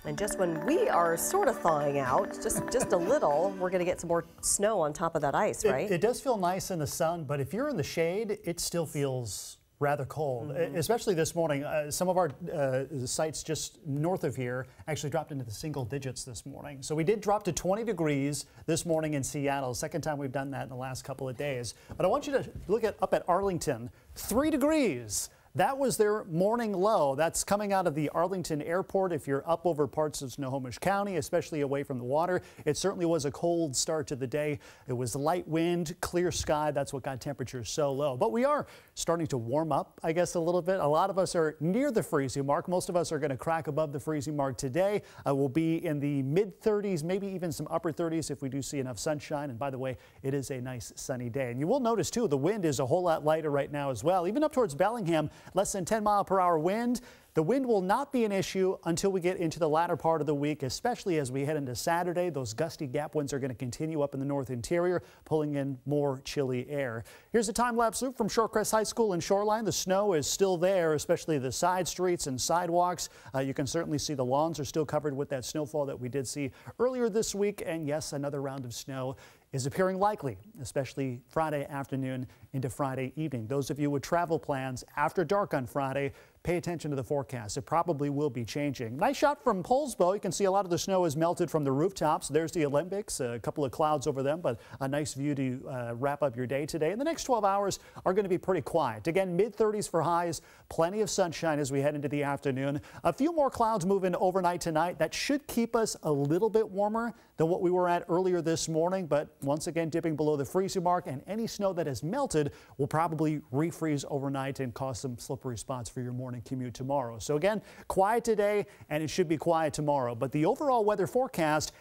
And just when we are sort of thawing out, just a little, we're going to get some more snow on top of that ice, right? It does feel nice in the sun, but if you're in the shade, it still feels rather cold, especially this morning. Some of our sites just north of here actually dropped into the single digits this morning. So we did drop to 20 degrees this morning in Seattle. Second time we've done that in the last couple of days. But I want you to look up at Arlington, 3 degrees. That was their morning low. That's coming out of the Arlington airport. If you're up over parts of Snohomish County, especially away from the water, it certainly was a cold start to the day. It was light wind, clear sky. That's what got temperatures so low. But we are starting to warm up, I guess, a little bit. A lot of us are near the freezing mark. Most of us are going to crack above the freezing mark today. We'll be in the mid-30s, maybe even some upper 30s if we do see enough sunshine. And by the way, it is a nice sunny day. And you will notice, too, the wind is a whole lot lighter right now as well. Even up towards Bellingham, less than 10-mile-per-hour wind. The wind will not be an issue until we get into the latter part of the week, especially as we head into Saturday. Those gusty gap winds are going to continue up in the north interior, pulling in more chilly air. Here's a time-lapse loop from Shorecrest High School in Shoreline. The snow is still there, especially the side streets and sidewalks. You can certainly see the lawns are still covered with that snowfall that we did see earlier this week. And yes, another round of snow is appearing likely, especially Friday afternoon into Friday evening. Those of you with travel plans after dark on Friday, pay attention to the forecast. It probably will be changing. Nice shot from Polsbo. You can see a lot of the snow is melted from the rooftops. There's the Olympics, a couple of clouds over them, but a nice view to wrap up your day today. And the next 12 hours are going to be pretty quiet. Again, mid-30s for highs, plenty of sunshine as we head into the afternoon. A few more clouds moving overnight tonight. That should keep us a little bit warmer than what we were at earlier this morning, but once again dipping below the freezing mark, and any snow that has melted will probably refreeze overnight and cause some slippery spots for your morning commute tomorrow. So again, quiet today, and it should be quiet tomorrow. But the overall weather forecast,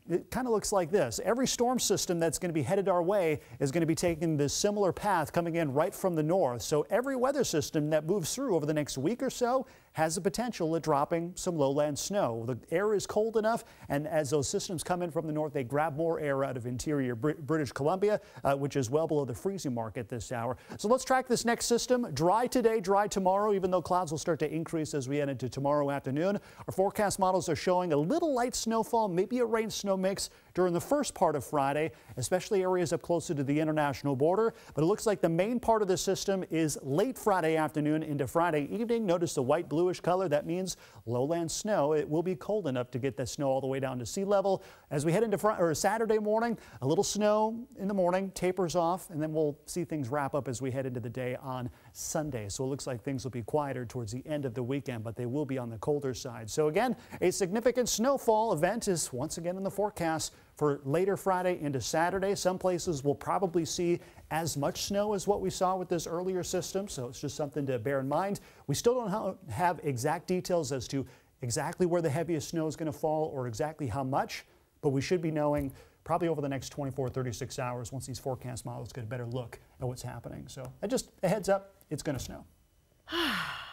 it kind of looks like this. Every storm system that's going to be headed our way is going to be taking this similar path coming in right from the north. So every weather system that moves through over the next week or so has the potential of dropping some lowland snow. The air is cold enough, and as those systems come in from the north, they grab more air out of interior British Columbia, which is well below the freezing mark at this hour. So let's track this next system. Dry today, dry tomorrow, even though clouds will start to increase as we head into tomorrow afternoon. Our forecast models are showing a little light snowfall, maybe a rain snow mix during the first part of Friday, especially areas up closer to the international border. But it looks like the main part of the system is late Friday afternoon into Friday evening. Notice the white bluish color. That means lowland snow. It will be cold enough to get that snow all the way down to sea level. As we head into Saturday morning, a little snow in the morning, tapers off, and then we'll see things wrap up as we head into the day on Sunday. So it looks like things will be quieter towards the end of the weekend, but they will be on the colder side. So again, a significant snowfall event is once again in the forecast for later Friday into Saturday. Some places will probably see as much snow as what we saw with this earlier system, so it's just something to bear in mind. We still don't have exact details as to exactly where the heaviest snow is going to fall or exactly how much, but we should be knowing probably over the next 24, 36 hours once these forecast models get a better look at what's happening. So just a heads up, it's going to snow.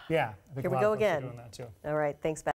Yeah, I think Here we go again. doing that too. All right, thanks, Ben.